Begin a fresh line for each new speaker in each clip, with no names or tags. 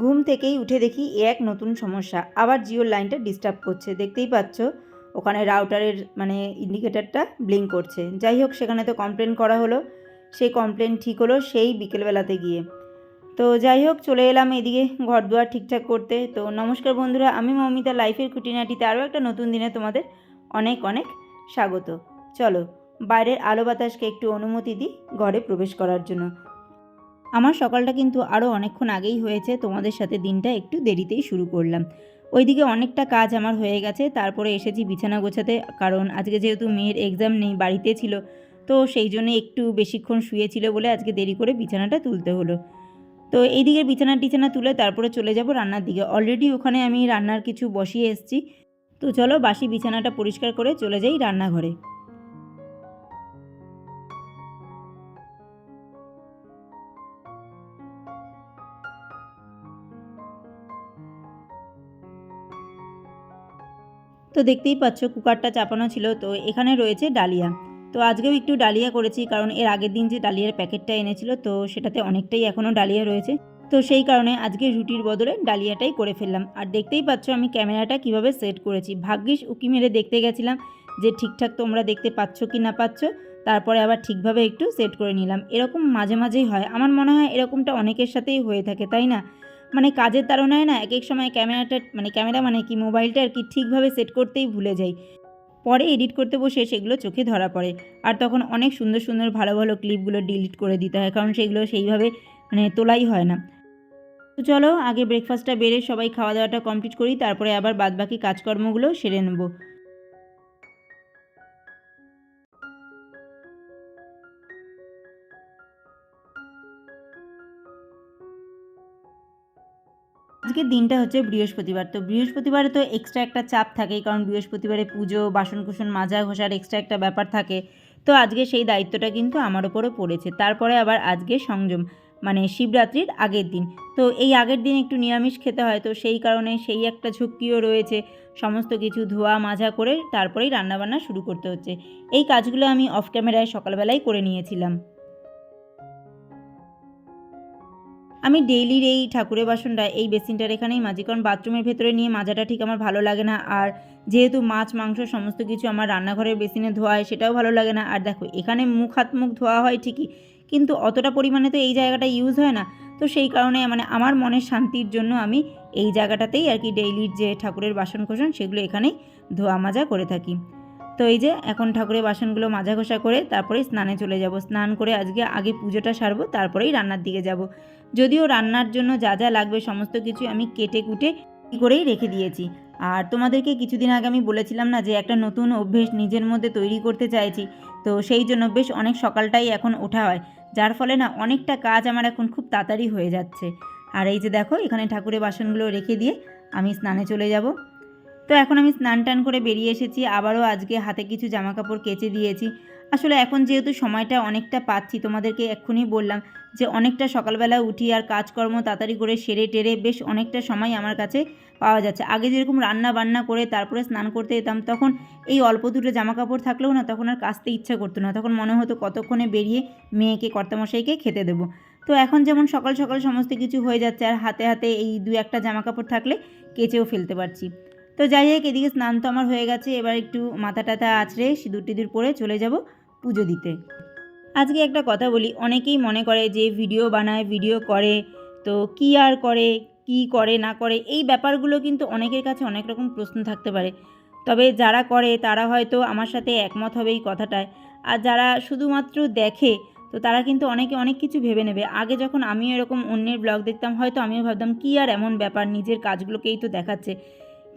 ঘুম থেকেই উঠে দেখি এক নতুন সমস্যা, আবার জিওর লাইনটা ডিস্টার্ব করছে। দেখতেই পাচ্ছ ওখানে রাউটারের ইন্ডিকেটারটা ব্লিঙ্ক করছে। যাই হোক, সেখানে তো কমপ্লেন করা হলো, সেই কমপ্লেন ঠিক হলো সেই বিকেলবেলাতে গিয়ে। তো যাই হোক, চলে এলাম এদিকে ঘর দুয়ার ঠিকঠাক করতে। তো নমস্কার বন্ধুরা, আমি মৌমিতা লাইফের খুঁটিনাটিতে আরও একটা নতুন দিনে তোমাদের অনেক অনেক স্বাগত। চলো বাইরের আলো বাতাসকে একটু অনুমতি দিই ঘরে প্রবেশ করার জন্য। আমার সকালটা কিন্তু আরও অনেকক্ষণ আগেই হয়েছে, তোমাদের সাথে দিনটা একটু দেরিতেই শুরু করলাম। ওইদিকে অনেকটা কাজ আমার হয়ে গেছে, তারপরে এসেছি বিছানা গোছাতে, কারণ আজকে যেহেতু মেয়ের এক্সাম নেই, বাড়িতে ছিল, তো সেই জন্য একটু বেশিক্ষণ শুয়েছিল বলে আজকে দেরি করে বিছানাটা তুলতে হলো। তো এইদিকে বিছানা তুলে তারপরে চলে যাব রান্নার দিকে। অলরেডি ওখানে আমি রান্নার কিছু বসিয়ে এসেছি। তো চলো বাসি বিছানাটা পরিষ্কার করে চলে যাই রান্নাঘরে। তো দেখতেই পাচ্ছ কুকারটা চাপানো ছিল, তো এখানে রয়েছে ডালিয়া। তো আজকেও একটু ডালিয়া করেছি, কারণ এর আগের দিন যে ডালিয়ার প্যাকেটটা এনেছিল তো সেটাতে অনেকটাই এখনও ডালিয়া রয়েছে। তো সেই কারণে আজকে রুটির বদলে ডালিয়াটাই করে ফেললাম। আর দেখতেই পাচ্ছ আমি ক্যামেরাটা কিভাবে সেট করেছি। ভাগ্যিস উকি মেরে দেখতে গেছিলাম যে ঠিকঠাক তোমরা দেখতে পাচ্ছ কি না পাচ্ছ, তারপরে আবার ঠিকভাবে একটু সেট করে নিলাম। এরকম মাঝে মাঝেই হয়, আমার মনে হয় এরকমটা অনেকের সাথেই হয়ে থাকে, তাই না? কাজের তাড়নায় না এক এক সময় ক্যামেরা কি মোবাইলটা আর কি ঠিকভাবে সেট করতেই ভুলে যাই। পরে এডিট করতে বসে সেগুলো চোখে ধরা পড়ে, আর তখন অনেক সুন্দর সুন্দর ভালো ভালো ক্লিপগুলো ডিলিট করে দিতে হয়, কারণ সেগুলো সেইভাবে তোলাই হয় না। তো চলো আগে ব্রেকফাস্টটা বেড়ে সবাই খাওয়া দাওয়াটা কমপ্লিট করি, তারপরে আবার বাদবাকি কাজকর্মগুলো সেরে নেব। আজকের দিনটা হচ্ছে বৃহস্পতিবার। তো বৃহস্পতিবারে তো এক্সট্রা একটা চাপ থাকেই, কারণ বৃহস্পতিবারে পুজো, বাসনকুসন মাজা ঘষার এক্সট্রা একটা ব্যাপার থাকে। তো আজকে সেই দায়িত্বটা কিন্তু আমার ওপরও পড়েছে। তারপরে আবার আজকে সংযম, শিবরাত্রির আগের দিন। তো এই আগের দিন একটু নিরামিষ খেতে হয়, তো সেই কারণে সেই একটা ঝুঁকিও রয়েছে। সমস্ত কিছু ধোয়া মাজা করে তারপরেই রান্নাবান্না শুরু করতে হচ্ছে। এই কাজগুলো আমি অফ ক্যামেরায় সকালবেলাই করে নিয়েছিলাম। আমি ডেইলির এই ঠাকুরের বাসনটা এই বেসিনটার এখানেই মাজি, কারণ বাথরুমের ভেতরে নিয়ে মাজাটা ঠিক আমার ভালো লাগে না। আর যেহেতু মাছ মাংস সমস্ত কিছু আমার রান্নাঘরের বেসিনে ধোয়া হয়, সেটাও ভালো লাগে না। আর দেখো এখানে মুখ ধোয়া হয় ঠিকই, কিন্তু অতটা পরিমাণে তো এই জায়গাটা ইউজ হয় না। তো সেই কারণে আমার মনের শান্তির জন্য আমি এই জায়গাটাতেই আর কি ডেইলির যে ঠাকুরের বাসন কোসন সেগুলো এখানেই ধোয়া মাজা করে থাকি। তো এই যে এখন ঠাকুরের বাসনগুলো মাজা ঘষা করে তারপরেই স্নানে চলে যাব। স্নান করে আগে পুজোটা সারবো, তারপরেই রান্নার দিকে যাব। যদিও রান্নার জন্য যা যা লাগবে সমস্ত কিছু আমি কেটে কুটে করেই রেখে দিয়েছি। আর তোমাদেরকে কিছুদিন আগে আমি বলেছিলাম না যে একটা নতুন অভ্যেস নিজের মধ্যে তৈরি করতে চাইছি। তো সেই জন্য বেশ অনেক সকালটাই এখন ওঠা হয়, যার ফলে না অনেকটা কাজ আমার এখন খুব তাড়াতাড়ি হয়ে যাচ্ছে। আর এই যে দেখো এখানে ঠাকুরের বাসনগুলো রেখে দিয়ে আমি স্নানে চলে যাব। তো এখন আমি স্নান টান করে বেরিয়ে এসেছি, আবারও আজকে হাতে কিছু জামাকাপড় কেচে দিয়েছি। আসলে এখন যেহেতু সময়টা অনেকটা পাচ্ছি, তোমাদেরকে এক্ষুনি বললাম যে অনেকটা সকালবেলা উঠি আর কাজকর্ম তাড়াতাড়ি করে সেরে টেরে বেশ অনেকটা সময় আমার কাছে পাওয়া যাচ্ছে। আগে যেরকম রান্না বান্না করে তারপরে স্নান করতে যেতাম, তখন এই অল্প দুটো জামাকাপড় থাকলেও না তখন আর কাচতে ইচ্ছা করতো না, তখন মনে হতো কতক্ষণে বেরিয়ে মেয়েকে কর্তামশাইকে খেতে দেবো। তো এখন যেমন সকাল সকাল সমস্ত কিছু হয়ে যাচ্ছে, আর হাতে হাতে এই দু একটা জামাকাপড় থাকলে কেচেও ফেলতে পারছি। তো যাই হোক, এদিকে স্নান তো আমার হয়ে গেছে, এবার একটু মাথা টাথা আঁচড়ে সিঁদুর টিঁদুর পরে চলে যাব পুজো দিতে। আজকে একটা কথা বলি, অনেকেই মনে করে যে ভিডিও বানায়, ভিডিও করে, তো কী আর করে, কি করে না করে, এই ব্যাপারগুলো কিন্তু অনেকের কাছে অনেক রকম প্রশ্ন থাকতে পারে। তবে যারা করে তারা হয়তো আমার সাথে একমত হবে এই কথাটায়। আর যারা শুধুমাত্র দেখে, তো তারা কিন্তু অনেকে অনেক কিছু ভেবে নেবে। আগে যখন আমিও এরকম অন্যের ব্লগ দেখতাম, হয়তো আমিও ভাবতাম কী আর এমন ব্যাপার, নিজের কাজগুলোকেই তো দেখাচ্ছে।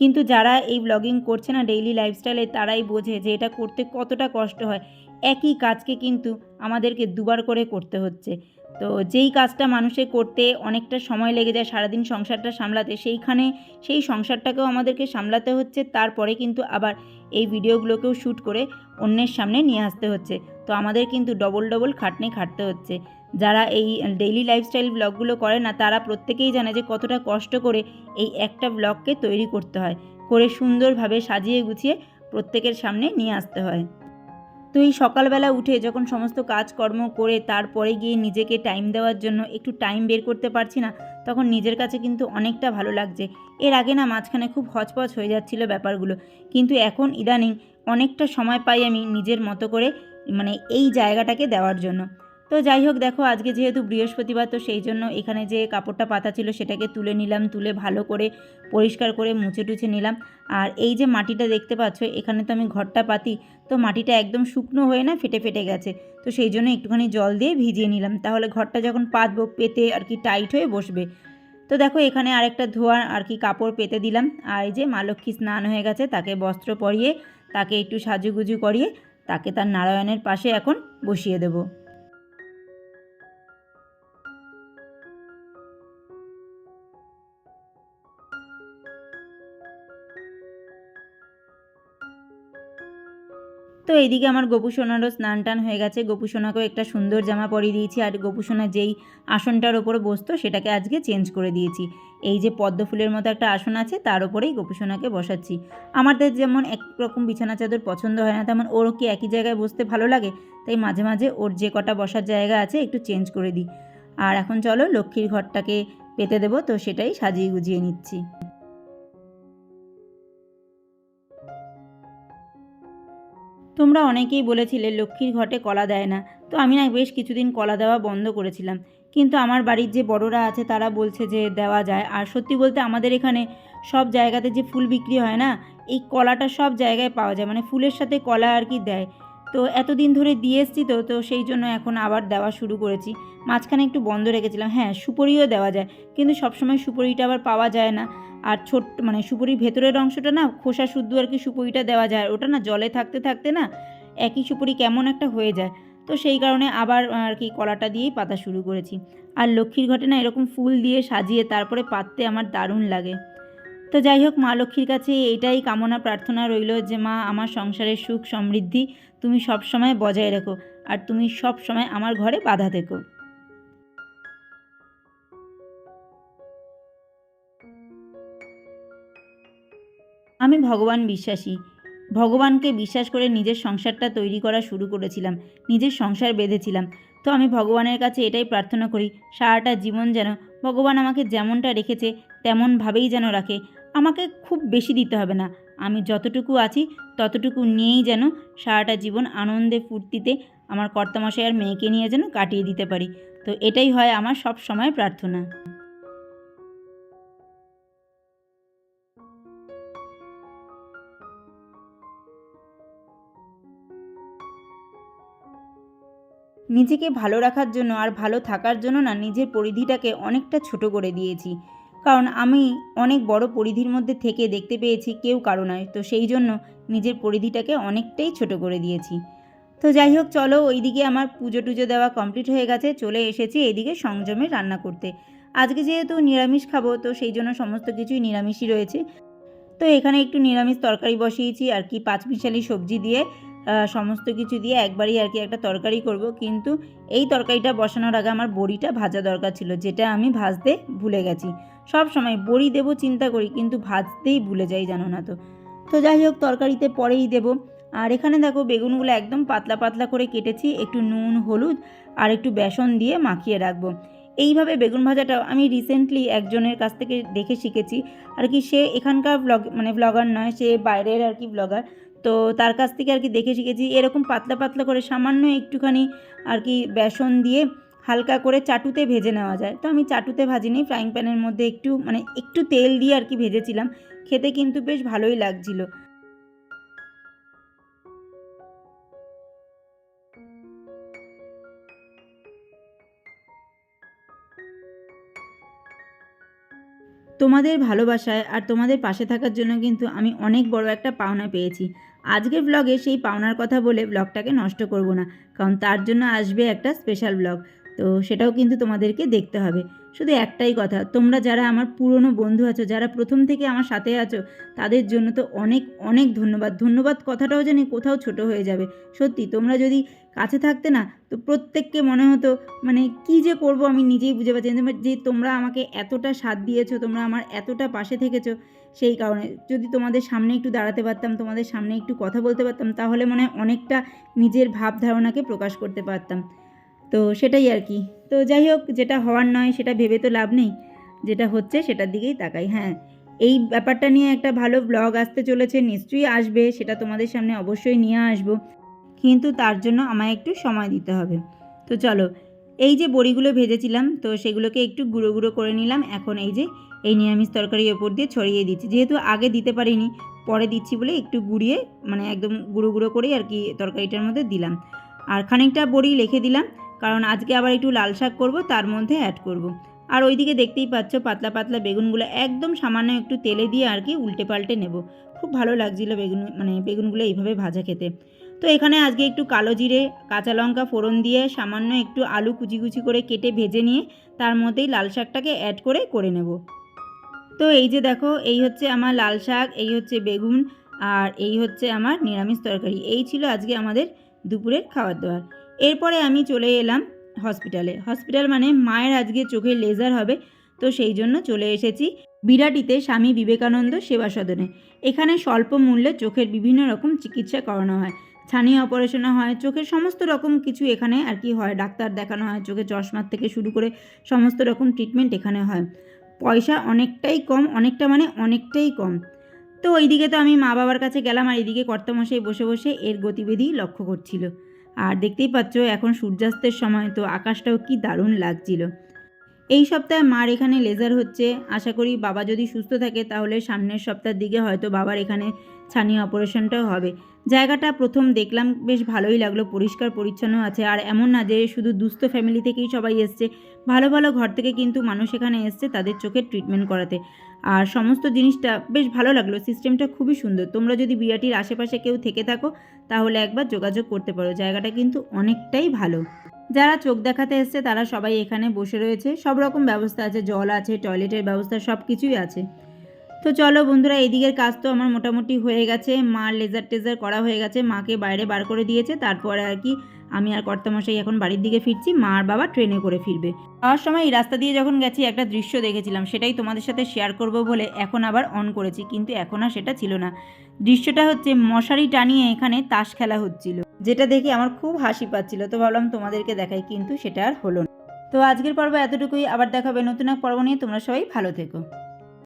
কিন্তু যারা এই ব্লগিং করছে না ডেইলি লাইফস্টাইলে, তারাই বোঝে যে এটা করতে কতটা কষ্ট হয়। একই কাজকে কিন্তু আমাদেরকে দুবার করে করতে হচ্ছে। তো যেই কাজটা মানুষের করতে অনেকটা সময় লেগে যায় সারাদিন সংসারটা সামলাতে, সেই সংসারটাকেও আমাদেরকে সামলাতে হচ্ছে, তারপরে কিন্তু আবার এই ভিডিওগুলোকেও শ্যুট করে অন্যের সামনে নিয়ে আসতে হচ্ছে। তো আমাদের কিন্তু ডবল ডবল খাটনি খাটতে হচ্ছে। যারা এই ডেইলি লাইফস্টাইল ব্লগগুলো করে না, তারা প্রত্যেকেই জানে যে কতটা কষ্ট করে এই একটা ব্লগকে তৈরি করতে হয়, করে সুন্দরভাবে সাজিয়ে গুছিয়ে প্রত্যেকের সামনে নিয়ে আসতে হয়। তো এই সকালবেলা উঠে যখন সমস্ত কাজকর্ম করে তারপরে গিয়ে নিজেকে টাইম দেওয়ার জন্য একটু টাইম বের করতে পারছি না, তখন নিজের কাছে কিন্তু অনেকটা ভালো লাগছে। এর আগে না মাঝখানে খুব হচপচ হয়ে যাচ্ছিল ব্যাপারগুলো, কিন্তু এখন ইদানিং অনেকটা সময় পাই আমি নিজের মতো করে মানে এই জায়গাটাকে দেওয়ার জন্য। তো যাই হোক, দেখো আজকে যেহেতু বৃহস্পতিবার, তো সেই জন্য এখানে যে কাপড়টা পাতা ছিল সেটাকে তুলে নিলাম, তুলে ভালো করে পরিষ্কার করে মুছে টুছে নিলাম। আর এই যে মাটিটা দেখতে পাচ্ছ, এখানে তো আমি ঘরটা পাতি, তো মাটিটা একদম শুকনো হয়ে না ফেটে ফেটে গেছে, তো সেই জন্য একটুখানি জল দিয়ে ভিজিয়ে নিলাম, তাহলে ঘরটা যখন পাতবো পেতে আর কি টাইট হয়ে বসবে। তো দেখো এখানে আরেকটা ধোয়া আর কি কাপড় পেতে দিলাম। আর এই যে মা লক্ষ্মী স্নান হয়ে গেছে, তাকে বস্ত্র পরিয়ে তাকে একটু সাজুগুজু করিয়ে তাকে তার নারায়ণের পাশে এখন বসিয়ে দেবো। তো এইদিকে আমার গোপুসোনারও স্নান টান হয়ে গেছে, গোপুসোনাকেও একটা সুন্দর জামা পরিয়ে দিয়েছি, আর গোপুসোনা যেই আসনটার ওপরে বসতো সেটাকে আজকে চেঞ্জ করে দিয়েছি। এই যে পদ্ম ফুলের মতো একটা আসন আছে তার ওপরেই গোপুসোনাকে বসাচ্ছি। আমাদের যেমন একরকম বিছানা চাদর পছন্দ হয় না, তেমন ওরও কি একই জায়গায় বসতে ভালো লাগে, তাই মাঝে মাঝে ওর যে কটা বসার জায়গা আছে একটু চেঞ্জ করে দিই। আর এখন চলো লক্ষ্মীর ঘরটাকে পেতে দেবো, তো সেটাই সাজিয়ে গুজিয়ে নিচ্ছি। তোমরা অনেকেই বলেছিলে লক্ষ্মীর ঘটে কলা দেয় না, তো আমি না বেশ কিছুদিন কলা দেওয়া বন্ধ করেছিলাম, কিন্তু আমার বাড়ির যে বড়রা আছে তারা বলছে যে দেওয়া যায়। আর সত্যি বলতে আমাদের এখানে সব জায়গাতে যে ফুল বিক্রি হয় না, এই কলাটা সব জায়গায় পাওয়া যায়, মানে ফুলের সাথে কলা আর কি দেয়। তো এতদিন ধরে দিয়ে এসছি, তো তো সেই জন্য এখন আবার দেওয়া শুরু করেছি। মাঝখানে একটু বন্ধ রেখেছিলাম। হ্যাঁ, সুপারিও দেওয়া যায়, কিন্তু সবসময় সুপারিটা আবার পাওয়া যায় না। আর ছোট্ট মানে সুপুরির ভেতরের অংশটা না খোসা শুদ্ধ আর কি সুপুরিটা দেওয়া যায়, ওটা না জলে থাকতে থাকতে না একই সুপুরি কেমন একটা হয়ে যায়। তো সেই কারণে আবার আর কি কলাটা দিয়েই পাতা শুরু করেছি। আর লক্ষ্মীর ঘটে না এরকম ফুল দিয়ে সাজিয়ে তারপরে পাততে আমার দারুণ লাগে। তো যাই হোক, মা লক্ষ্মীর কাছে এইটাই কামনা প্রার্থনা রইল যে মা, আমার সংসারের সুখ সমৃদ্ধি তুমি সব সময় বজায় রেখো, আর তুমি সব সময় আমার ঘরে বাধা থেকো। আমি ভগবান বিশ্বাসী। ভগবানকে বিশ্বাস করে নিজের সংসারটা তৈরি করা শুরু করেছিলাম, নিজের সংসার বেঁধেছিলাম। তো আমি ভগবানের কাছে এটাই প্রার্থনা করি, সারাটা জীবন যেন ভগবান আমাকে যেমনটা রেখেছে তেমনভাবেই যেন রাখে। আমাকে খুব বেশি দিতে হবে না, আমি যতটুকু আছি ততটুকু নিয়েই যেন সারাটা জীবন আনন্দে ফুর্তিতে আমার কর্তামশাই আর মেয়েকে নিয়ে যেন কাটিয়ে দিতে পারি। তো এটাই হয় আমার সব সময় প্রার্থনা। নিজেকে ভালো রাখার জন্য আর ভালো থাকার জন্য না নিজের পরিধিটাকে অনেকটা ছোট করে দিয়েছি। কারণ আমি অনেক বড় পরিধির মধ্যে থেকে দেখতে পেয়েছি কেউ কারো নয়। তো সেই জন্য নিজের পরিধিটাকে অনেকটাই ছোট করে দিয়েছি। তো যাই হোক, চলো ওইদিকে আমার পুজো টুজো দেওয়া কমপ্লিট হয়ে গেছে, চলে এসেছি এইদিকে সংযমে রান্না করতে। আজকে যেহেতু নিরামিষ খাবো, তো সেই জন্য সমস্ত কিছুই নিরামিষই রয়েছে। তো এখানে একটু নিরামিষ তরকারি বসিয়েছি আর কি, পাঁচমিশালি সবজি দিয়ে সমস্ত কিছু দিয়ে একবারই আর কি একটা তরকারি করব। কিন্তু এই তরকারিটা বসানোর আগে আমার বড়িটা ভাজা দরকার ছিল, যেটা আমি ভাজতে ভুলে গেছি। সব সময় বড়ি দেবো চিন্তা করি, কিন্তু ভাজতেই ভুলে যাই, জানো না তো। তো যাই হোক, তরকারিতে পরেই দেবো। আর এখানে দেখো বেগুনগুলো একদম পাতলা পাতলা করে কেটেছি, একটু নুন হলুদ আর একটু বেসন দিয়ে মাখিয়ে রাখবো। এইভাবে বেগুন ভাজাটাও আমি রিসেন্টলি একজনের কাছ থেকে দেখে শিখেছি আর কি। সে এখানকার ব্লগার নয়, সে বাইরের আর কি ব্লগার। তো তার কাছ থেকে আর কি দেখে শিখেছি, এরকম পাতলা পাতলা করে সামান্য একটুখানি আর কি বেসন দিয়ে হালকা করে চাটুতে ভেজে নেওয়া যায়। তো আমি চাটুতে ভাজিনি, ফ্রাইং প্যানের মধ্যে একটু তেল দিয়ে আর কি ভেজেছিলাম। খেতে কিন্তু বেশ ভালোই লাগছিল। তোমাদের ভালোবাসায় আর তোমাদের পাশে থাকার জন্য কিন্তু আমি অনেক বড় একটা পাওনা পেয়েছি। আজকের ব্লগে সেই পাওনার কথা বলে ব্লগটাকে নষ্ট করব না, কারণ তার জন্য আসবে একটা স্পেশাল ব্লগ। তো সেটাও কিন্তু তোমাদেরকে দেখতে হবে। শুধু একটাই কথা, তোমরা যারা আমার পুরনো বন্ধু আছো, যারা প্রথম থেকে আমার সাথে আছো, তাদের জন্য তো অনেক অনেক ধন্যবাদ। ধন্যবাদ কথাটাও জানি কোথাও ছোট হয়ে যাবে। সত্যি তোমরা যদি কাছে থাকতে না, তো প্রত্যেককে মনে হতো মানে কী যে করব আমি নিজেই বুঝে পাচ্ছি না, যে তোমরা আমাকে এতটা সাথ দিয়েছো, তোমরা আমার এতটা পাশে থেকেছো। সেই কারণে যদি তোমাদের সামনে একটু দাঁড়াতে পারতাম, তোমাদের সামনে একটু কথা বলতে পারতাম, তাহলে মনে হয় অনেকটা নিজের ভাব ধারণাকে প্রকাশ করতে পারতাম। তো সেটাই আর কি। তো যাই হোক, যেটা হওয়ার নয় সেটা ভেবে তো লাভ নেই, যেটা হচ্ছে সেটার দিকেই তাকাই। হ্যাঁ, এই ব্যাপারটা নিয়ে একটা ভালো ব্লগ আসতে চলেছে, নিশ্চয়ই আসবে, সেটা তোমাদের সামনে অবশ্যই নিয়ে আসবো, কিন্তু তার জন্য আমায় একটু সময় দিতে হবে। তো চলো, এই যে বড়িগুলো ভেজেছিলাম, তো সেগুলোকে একটু গুঁড়ো গুঁড়ো করে নিলাম। এখন এই যে এই নিরামিষ তরকারির ওপর দিয়ে ছড়িয়ে দিচ্ছি, যেহেতু আগে দিতে পারিনি, পরে দিচ্ছি বলে একটু গুঁড়িয়ে মানে একদম গুঁড়ো গুঁড়ো করেই আর কি তরকারিটার মধ্যে দিলাম। আর খানিকটা বড়ি রেখে দিলাম, কারণ আজকে আবার একটু লাল শাক করবো, তার মধ্যে অ্যাড করব। আর ওইদিকে দেখতেই পাচ্ছ পাতলা পাতলা বেগুনগুলো একদম সামান্য একটু তেলে দিয়ে আর কি উল্টে পাল্টে নেব। খুব ভালো লাগছিলো বেগুনগুলো এইভাবে ভাজা খেতে। তো এখানে আজকে একটু কালো জিরে, কাঁচা লঙ্কা ফোড়ন দিয়ে সামান্য একটু আলু কুচি কুচি করে কেটে ভেজে নিয়ে তার মধ্যেই লাল শাকটাকে অ্যাড করে নেব। তো এই যে দেখো, এই হচ্ছে আমার লাল শাক, এই হচ্ছে বেগুন, আর এই হচ্ছে আমার নিরামিষ তরকারি। এই ছিল আজকে আমাদের দুপুরের খাবার দাবার। এরপরে আমি চলে এলাম হসপিটাল মানে মায়ের আজকে চোখে লেজার হবে, তো সেই জন্য চলে এসেছি বিরাটিতে স্বামী বিবেকানন্দ সেবা সদনে। এখানে স্বল্প মূল্যে চোখের বিভিন্ন রকম চিকিৎসা করানো হয়, ছানি অপারেশনও হয়, চোখের সমস্ত রকম কিছু এখানে আর কি হয়, ডাক্তার দেখানো হয়, চোখের চশমার থেকে শুরু করে সমস্ত রকম ট্রিটমেন্ট এখানে হয়। পয়সা অনেকটাই কম, অনেকটাই কম। তো ওইদিকে তো আমি মা বাবার কাছে গেলাম, আর এইদিকে কর্তামশাই বসে বসে এর গতিবিধি লক্ষ্য করছিল। আর দেখতেই পাচ্ছ এখন সূর্যাস্তের সময়, তো আকাশটাও কি দারুণ লাগছিল। এই সপ্তাহে মার এখানে লেজার হচ্ছে, আশা করি বাবা যদি সুস্থ থাকে তাহলে সামনের সপ্তাহের দিকে হয়তো বাবার এখানে ছানি অপারেশনটাও হবে। জায়গাটা প্রথম দেখলাম, বেশ ভালোই লাগলো, পরিষ্কার পরিচ্ছন্ন আছে। আর এমন না যে শুধু দুস্থ ফ্যামিলি থেকেই সবাই এসছে, ভালো ভালো ঘর থেকে কিন্তু মানুষ এখানে এসছে তাদের চোখের ট্রিটমেন্ট করাতে। আর সমস্ত জিনিসটা বেশ ভালো লাগলো, সিস্টেমটা খুবই সুন্দর। তোমরা যদি বিরাটির আশেপাশে কেউ থেকে থাকো তাহলে একবার যোগাযোগ করতে পারো, জায়গাটা কিন্তু অনেকটাই ভালো। যারা চোখ দেখাতে এসছে তারা সবাই এখানে বসে রয়েছে, সব রকম ব্যবস্থা আছে, জল আছে, টয়লেটের ব্যবস্থা, সব কিছুই আছে। তো চলো বন্ধুরা, এদিকের কাজ তো আমার মোটামুটি হয়ে গেছে, মার লেজার টেজার করা হয়ে গেছে, মাকে বাইরে বার করে দিয়েছে, তারপরে আর কি আমি আর কর্তামশাই এখন বাড়ির দিকে ফিরছি, মা আর বাবা ট্রেনে করে ফিরবে। যাওয়ার সময় এই রাস্তা দিয়ে যখন গেছি একটা দৃশ্য দেখেছিলাম, সেটাই তোমাদের সাথে শেয়ার করব বলে এখন আবার অন করেছি, কিন্তু এখন আর সেটা ছিল না। দৃশ্যটা হচ্ছে মশারি টানিয়ে এখানে তাস খেলা হচ্ছিল, যেটা দেখে আমার খুব হাসি পাচ্ছিল, তো ভাবলাম তোমাদেরকে দেখাই, কিন্তু সেটা আর হলো না। তো আজকের পর্ব এতটুকুই, আবার দেখাবে নতুন এক পর্ব নিয়ে। তোমরা সবাই ভালো থেকো।